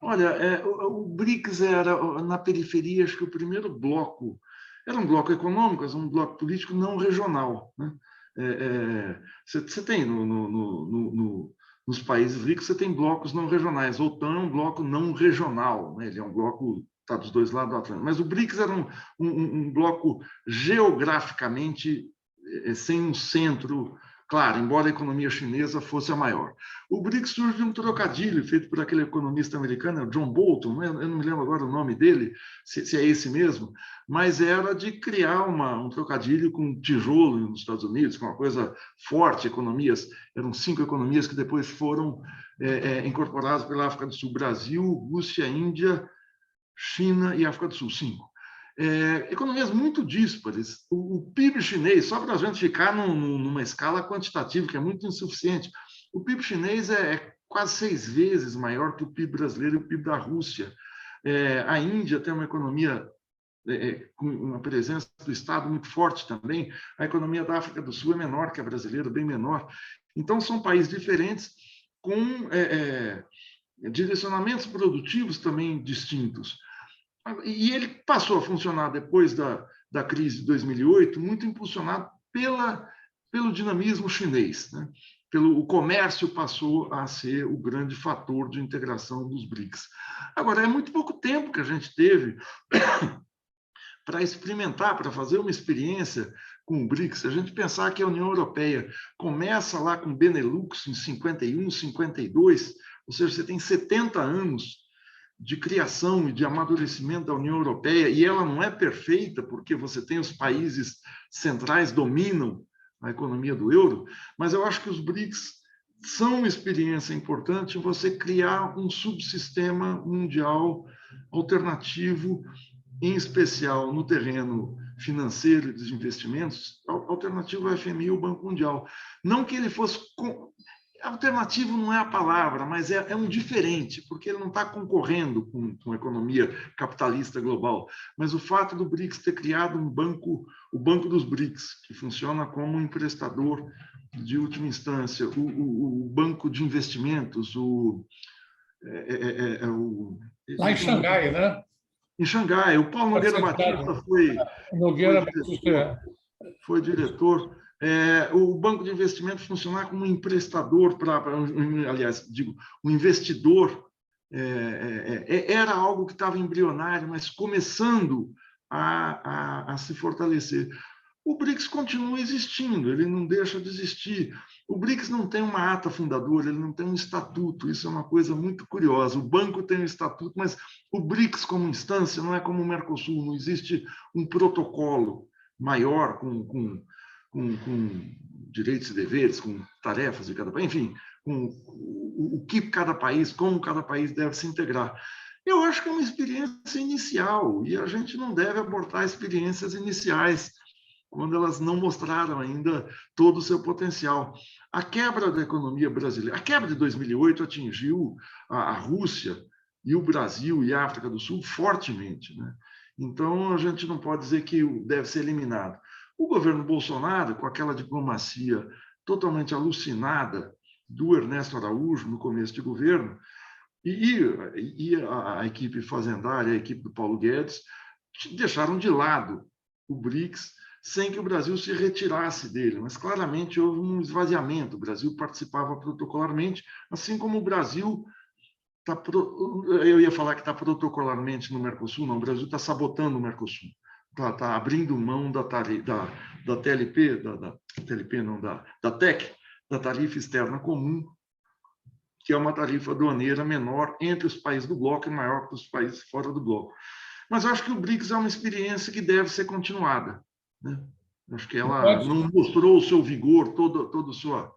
Olha, o BRICS era, na periferia, acho que o primeiro bloco, era um bloco econômico, mas um bloco político não regional, né? Você tem nos países ricos, você tem blocos não regionais, a OTAN é um bloco não regional, né? Ele é um bloco, está dos dois lados do Atlântico, mas o BRICS era um bloco geograficamente sem um centro. Claro, embora a economia chinesa fosse a maior. O BRICS surge de um trocadilho feito por aquele economista americano, John Bolton, eu não me lembro agora o nome dele, se é esse mesmo, mas era de criar um trocadilho com tijolo nos Estados Unidos, com uma coisa forte, economias, eram 5 economias que depois foram incorporadas pela África do Sul, Brasil, Rússia, Índia, China e África do Sul, 5. Economias muito díspares. O PIB chinês, só para a gente ficar numa escala quantitativa, que é muito insuficiente, o PIB chinês é quase 6 vezes maior que o PIB brasileiro e o PIB da Rússia. A Índia tem uma economia com uma presença do Estado muito forte também. A economia da África do Sul é menor que a brasileira, bem menor. Então, são países diferentes com direcionamentos produtivos também distintos. E ele passou a funcionar depois da crise de 2008, muito impulsionado pelo dinamismo chinês, né? O comércio passou a ser o grande fator de integração dos BRICS. Agora, é muito pouco tempo que a gente teve para experimentar, para fazer uma experiência com o BRICS. Se a gente pensar que a União Europeia começa lá com o Benelux em 51, 52, ou seja, você tem 70 anos de criação e de amadurecimento da União Europeia, e ela não é perfeita, porque você tem os países centrais dominam a economia do euro, mas eu acho que os BRICS são uma experiência importante em você criar um subsistema mundial alternativo, em especial no terreno financeiro e dos investimentos, alternativo ao FMI e ao Banco Mundial. Não que ele fosse... Alternativo não é a palavra, mas é um diferente, porque ele não está concorrendo com a economia capitalista global. Mas o fato do BRICS ter criado um banco, o Banco dos BRICS, que funciona como um emprestador de última instância, o banco de investimentos, Lá em Xangai, né? Em Xangai. O Paulo Nogueira Batista foi diretor. O banco de investimento funcionar como um emprestador aliás, digo, um investidor, era algo que estava embrionário, mas começando a se fortalecer. O BRICS continua existindo, ele não deixa de existir. O BRICS não tem uma ata fundadora, ele não tem um estatuto, isso é uma coisa muito curiosa. O banco tem um estatuto, mas o BRICS como instância não é como o Mercosul, não existe um protocolo maior com direitos e deveres, com tarefas de cada país, enfim, com o que cada país, como cada país deve se integrar. Eu acho que é uma experiência inicial e a gente não deve abortar experiências iniciais quando elas não mostraram ainda todo o seu potencial. A quebra da economia brasileira, a quebra de 2008 atingiu a Rússia e o Brasil e a África do Sul fortemente, né? Então, a gente não pode dizer que deve ser eliminado. O governo Bolsonaro, com aquela diplomacia totalmente alucinada do Ernesto Araújo no começo de governo, e a equipe fazendária, a equipe do Paulo Guedes, deixaram de lado o BRICS sem que o Brasil se retirasse dele, mas claramente houve um esvaziamento. O Brasil participava protocolarmente, assim como o Brasil está... Eu ia falar que está protocolarmente no Mercosul, não, o Brasil está sabotando o Mercosul. Está abrindo mão da TLP, TLP não, da TEC, da tarifa externa comum, que é uma tarifa aduaneira menor entre os países do bloco e maior para os países fora do bloco. Mas eu acho que o BRICS é uma experiência que deve ser continuada, né? Acho que ela não mostrou o seu vigor, toda a sua...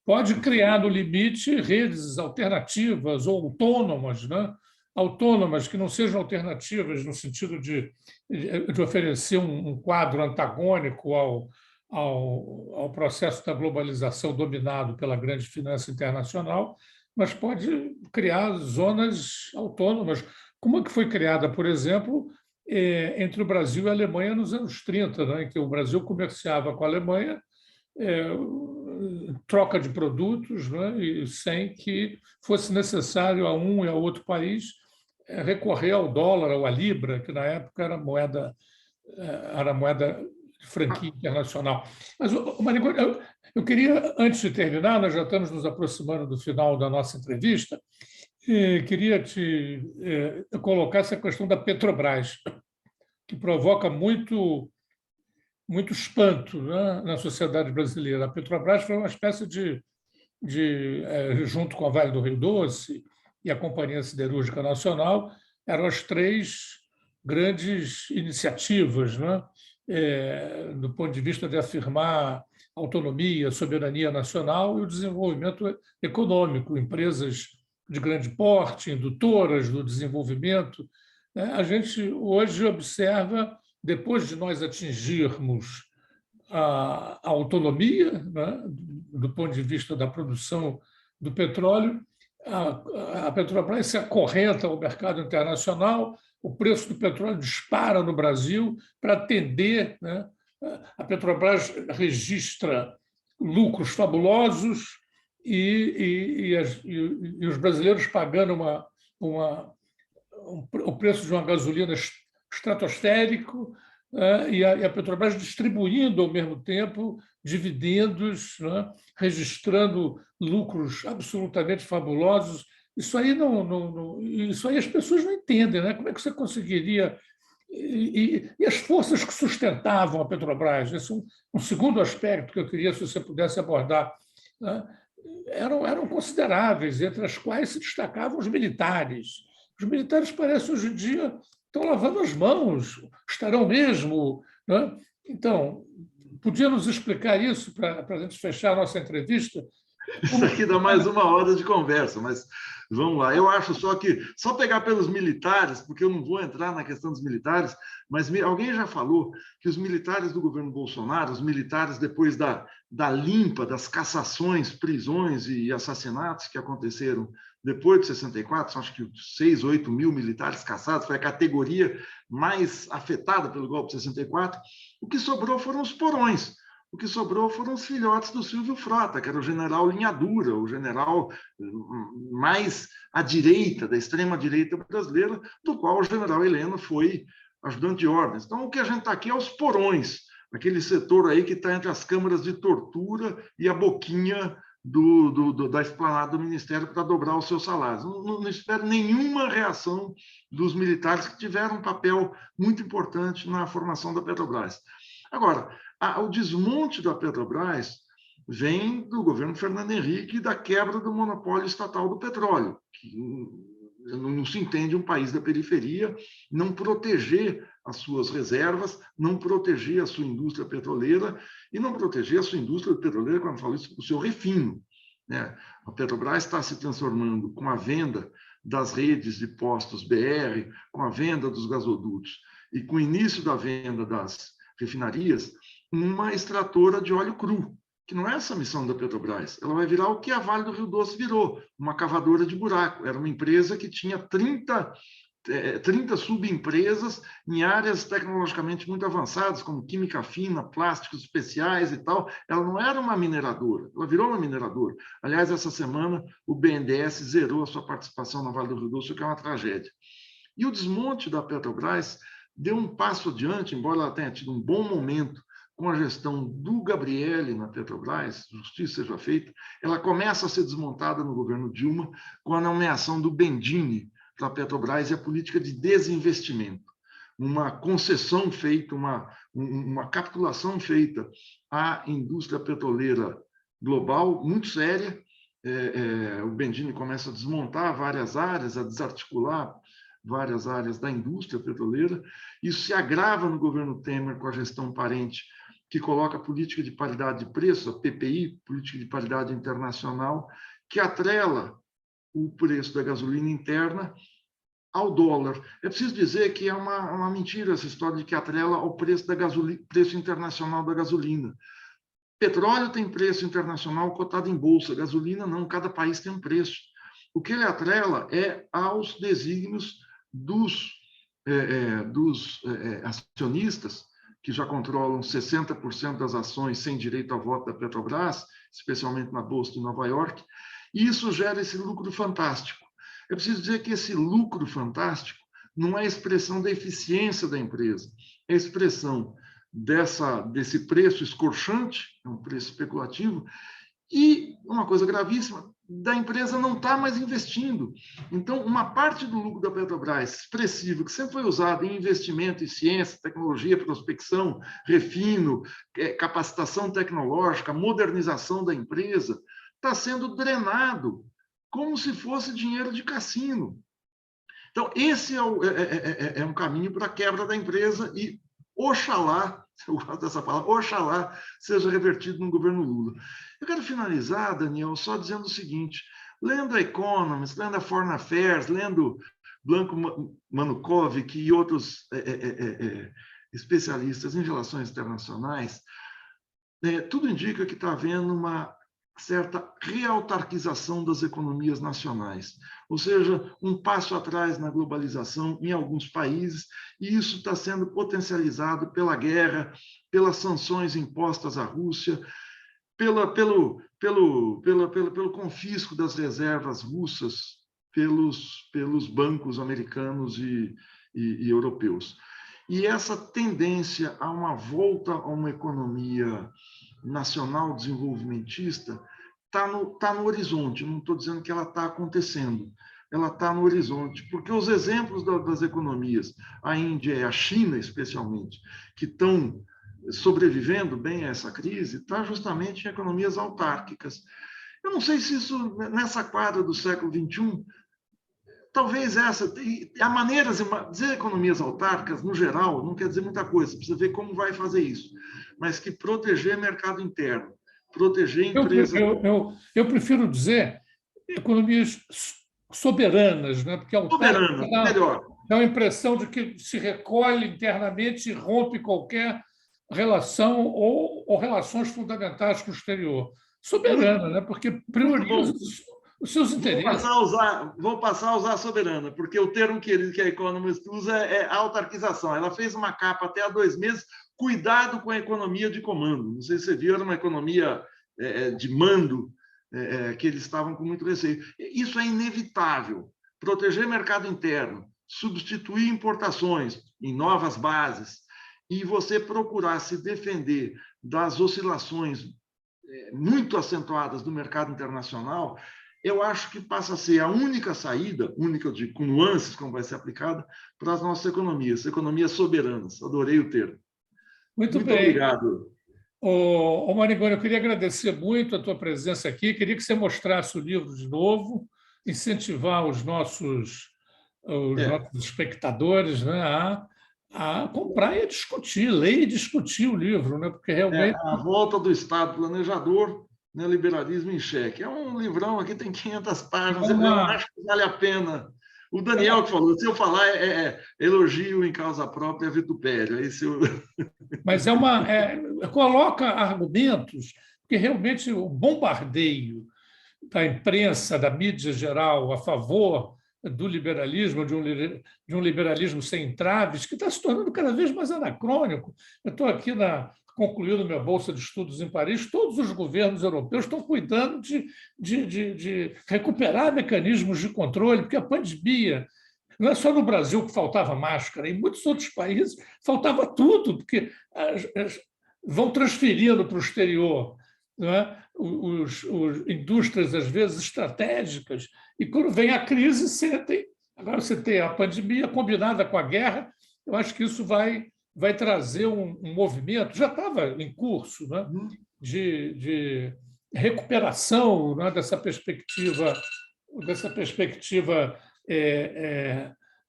Pode criar, no limite, redes alternativas ou autônomas, né? Autônomas que não sejam alternativas no sentido de oferecer um quadro antagônico ao processo da globalização dominado pela grande finança internacional, mas pode criar zonas autônomas, como a que foi criada, por exemplo, entre o Brasil e a Alemanha nos anos 30, né, em que o Brasil comerciava com a Alemanha, troca de produtos, né, e sem que fosse necessário a um e a outro país recorrer ao dólar ou à libra, que na época era moeda de franquia internacional. Mas, Marico, eu queria, antes de terminar, nós já estamos nos aproximando do final da nossa entrevista, queria te colocar essa questão da Petrobras, que provoca muito espanto, né, na sociedade brasileira. A Petrobras foi uma espécie junto com a Vale do Rio Doce e a Companhia Siderúrgica Nacional, eram as três grandes iniciativas, né, do ponto de vista de afirmar autonomia, soberania nacional e o desenvolvimento econômico, empresas de grande porte, indutoras do desenvolvimento. A gente hoje observa, depois de nós atingirmos a autonomia, né, do ponto de vista da produção do petróleo, a Petrobras se acorrenta ao mercado internacional, o preço do petróleo dispara no Brasil para atender, né? A Petrobras registra lucros fabulosos e os brasileiros pagando o preço de uma gasolina estratosférico, e a Petrobras distribuindo ao mesmo tempo dividendos, né, registrando lucros absolutamente fabulosos. Isso aí isso aí as pessoas não entendem, né? Como é que você conseguiria? E as forças que sustentavam a Petrobras, esse é um segundo aspecto que eu queria, se você pudesse abordar, né? Eram consideráveis, entre as quais se destacavam os militares. Os militares parecem, hoje em dia, estão lavando as mãos, estarão mesmo, né? Então, podia nos explicar isso para a gente fechar a nossa entrevista? Isso aqui dá mais uma hora de conversa, mas vamos lá. Eu acho só que, só pegar pelos militares, porque eu não vou entrar na questão dos militares, mas alguém já falou que os militares do governo Bolsonaro, os militares depois da limpa, das cassações, prisões e assassinatos que aconteceram depois de 64, são acho que 6, 8 mil militares cassados, foi a categoria mais afetada pelo golpe de 64, o que sobrou foram os porões. O que sobrou foram os filhotes do Silvio Frota, que era o general linha dura, o general mais à direita, da extrema-direita brasileira, do qual o general Heleno foi ajudante de ordens. Então, o que a gente está aqui é os porões, aquele setor aí que está entre as câmaras de tortura e a boquinha da esplanada do Ministério para dobrar os seus salários. Não espero nenhuma reação dos militares que tiveram um papel muito importante na formação da Petrobras. Agora, o desmonte da Petrobras vem do governo Fernando Henrique e da quebra do monopólio estatal do petróleo, que não se entende um país da periferia não proteger as suas reservas, não proteger a sua indústria petroleira e não proteger a sua indústria petroleira, quando eu falo isso, o seu refino, né? A Petrobras está se transformando com a venda das redes de postos BR, com a venda dos gasodutos e com o início da venda das refinarias, uma extratora de óleo cru, que não é essa a missão da Petrobras. Ela vai virar o que a Vale do Rio Doce virou, uma cavadora de buraco. Era uma empresa que tinha 30 subempresas em áreas tecnologicamente muito avançadas, como química fina, plásticos especiais e tal. Ela não era uma mineradora, ela virou uma mineradora. Aliás, essa semana o BNDES zerou a sua participação na Vale do Rio Doce, o que é uma tragédia. E o desmonte da Petrobras deu um passo adiante, embora ela tenha tido um bom momento com a gestão do Gabrielli na Petrobras, justiça seja feita, ela começa a ser desmontada no governo Dilma com a nomeação do Bendini para a Petrobras e a política de desinvestimento. Uma concessão feita, uma capitulação feita à indústria petroleira global, muito séria. O Bendini começa a desmontar várias áreas, a desarticular várias áreas da indústria petroleira. Isso se agrava no governo Temer com a gestão Parente, que coloca a política de paridade de preço, a PPI, política de paridade internacional, que atrela o preço da gasolina interna ao dólar. É preciso dizer que é uma mentira essa história de que atrela ao preço preço internacional da gasolina. Petróleo tem preço internacional cotado em bolsa, gasolina não, cada país tem um preço. O que ele atrela é aos desígnios dos acionistas, que já controlam 60% das ações sem direito a voto da Petrobras, especialmente na Bolsa de Nova York, e isso gera esse lucro fantástico. É preciso dizer que esse lucro fantástico não é expressão da eficiência da empresa, é expressão desse preço escorchante, é um preço especulativo, e uma coisa gravíssima, da empresa não está mais investindo. Então, uma parte do lucro da Petrobras, expressivo, que sempre foi usado em investimento em ciência, tecnologia, prospecção, refino, capacitação tecnológica, modernização da empresa, está sendo drenado como se fosse dinheiro de cassino. Então, esse é um caminho para a quebra da empresa e, oxalá, eu gosto dessa palavra, oxalá seja revertido no governo Lula. Eu quero finalizar, Daniel, só dizendo o seguinte, lendo a Economist, lendo a Foreign Affairs, lendo Blanco Manukovic e outros especialistas em relações internacionais, tudo indica que está havendo uma certa reautarquização das economias nacionais, ou seja, um passo atrás na globalização em alguns países, e isso está sendo potencializado pela guerra, pelas sanções impostas à Rússia, pelo confisco das reservas russas pelos bancos americanos e europeus. E essa tendência a uma volta a uma economia nacional desenvolvimentista está no horizonte. Não estou dizendo que ela está acontecendo, ela está no horizonte, porque os exemplos das economias, a Índia e a China especialmente, que estão sobrevivendo bem a essa crise, está justamente em economias autárquicas. Eu não sei se isso, nessa quadra do século XXI, talvez essa... Há maneiras, dizer economias autárquicas, no geral, não quer dizer muita coisa, precisa ver como vai fazer isso. Mas que proteger mercado interno, proteger empresas... Eu prefiro dizer economias soberanas, né? Porque autárquica Soberana, melhor. dá a impressão de que se recolhe internamente e rompe qualquer relação ou relações fundamentais com o exterior. Soberana, né? Porque prioriza os seus interesses. Vou passar a usar soberana, porque o termo que a Economist usa é autarquização. Ela fez uma capa até há 2 meses, cuidado com a economia de comando. Não sei se você viu, era uma economia de mando, que eles estavam com muito receio. Isso é inevitável. Proteger mercado interno, substituir importações em novas bases e você procurar se defender das oscilações muito acentuadas do mercado internacional, eu acho que passa a ser a única saída, com nuances como vai ser aplicada, para as nossas economias soberanas. Adorei o termo. Muito bem. Obrigado. Marigoni, eu queria agradecer muito a tua presença aqui, queria que você mostrasse o livro de novo, incentivar os nossos espectadores, né, a comprar e a discutir, ler e discutir o livro, né, porque realmente... A Volta do Estado Planejador, né, Liberalismo em Xeque. É um livrão, aqui tem 500 páginas, eu acho que vale a pena. O Daniel que falou, se eu falar elogio em causa própria, vitupério. Mas coloca argumentos, porque realmente o bombardeio da imprensa, da mídia geral, a favor do liberalismo, de um liberalismo sem entraves, que está se tornando cada vez mais anacrônico. Eu estou aqui concluindo minha bolsa de estudos em Paris, todos os governos europeus estão cuidando de recuperar mecanismos de controle, porque a pandemia, não é só no Brasil que faltava máscara, em muitos outros países faltava tudo, porque vão transferindo para o exterior, não é? Indústrias, às vezes, estratégicas, e quando vem a crise, agora você tem a pandemia combinada com a guerra, eu acho que isso vai trazer um movimento, já estava em curso, né, de recuperação, né, dessa perspectiva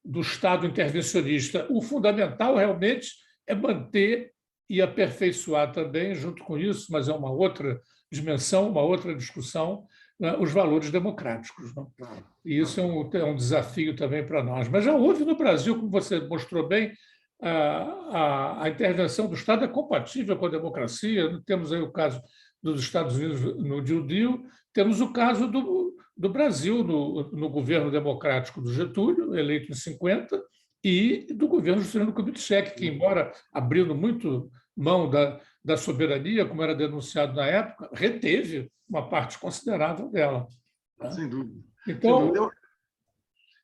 do Estado intervencionista. O fundamental, realmente, é manter e aperfeiçoar também, junto com isso, mas é uma outra dimensão, uma outra discussão, né, os valores democráticos. Né? E isso é um desafio também para nós. Mas já houve no Brasil, como você mostrou bem, a intervenção do Estado é compatível com a democracia. Temos aí o caso dos Estados Unidos no New Deal, temos o caso do Brasil no governo democrático do Getúlio, eleito em 50, e do governo Juscelino Kubitschek, que, embora abrindo muito mão da soberania, como era denunciado na época, reteve uma parte considerável dela. Tá? Sem dúvida. Então,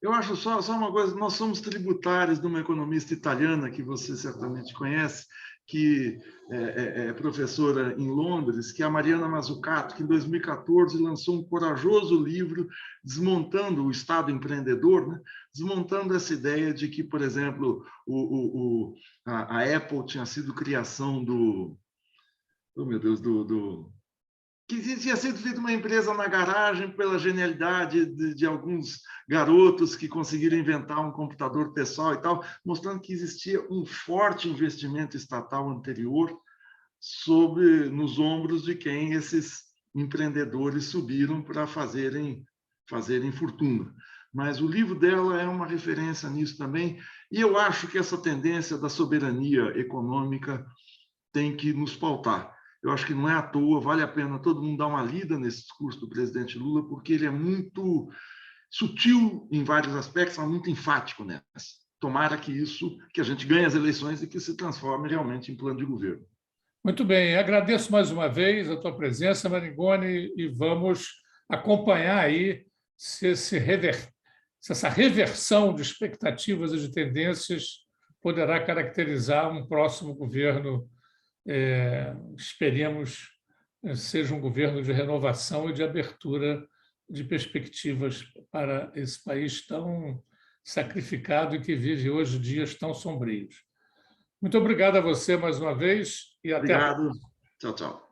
eu acho só uma coisa, nós somos tributários de uma economista italiana que você certamente conhece, que é professora em Londres, que é a Mariana Mazzucato, que em 2014 lançou um corajoso livro desmontando o Estado empreendedor, né? Desmontando essa ideia de que, por exemplo, a Apple tinha sido criação que tinha sido feita uma empresa na garagem pela genialidade de alguns garotos que conseguiram inventar um computador pessoal e tal, mostrando que existia um forte investimento estatal anterior nos ombros de quem esses empreendedores subiram para fazerem fortuna. Mas o livro dela é uma referência nisso também, e eu acho que essa tendência da soberania econômica tem que nos pautar. Eu acho que não é à toa, vale a pena todo mundo dar uma lida nesse discurso do presidente Lula, porque ele é muito sutil em vários aspectos, mas muito enfático nessa. Tomara que a gente ganhe as eleições e que se transforme realmente em plano de governo. Muito bem, agradeço mais uma vez a tua presença, Marigoni, e vamos acompanhar aí se essa reversão de expectativas e de tendências poderá caracterizar um próximo governo. Esperemos seja um governo de renovação e de abertura de perspectivas para esse país tão sacrificado e que vive hoje dias tão sombrios. Muito obrigado a você mais uma vez e até a próxima. Obrigado. Tchau, tchau.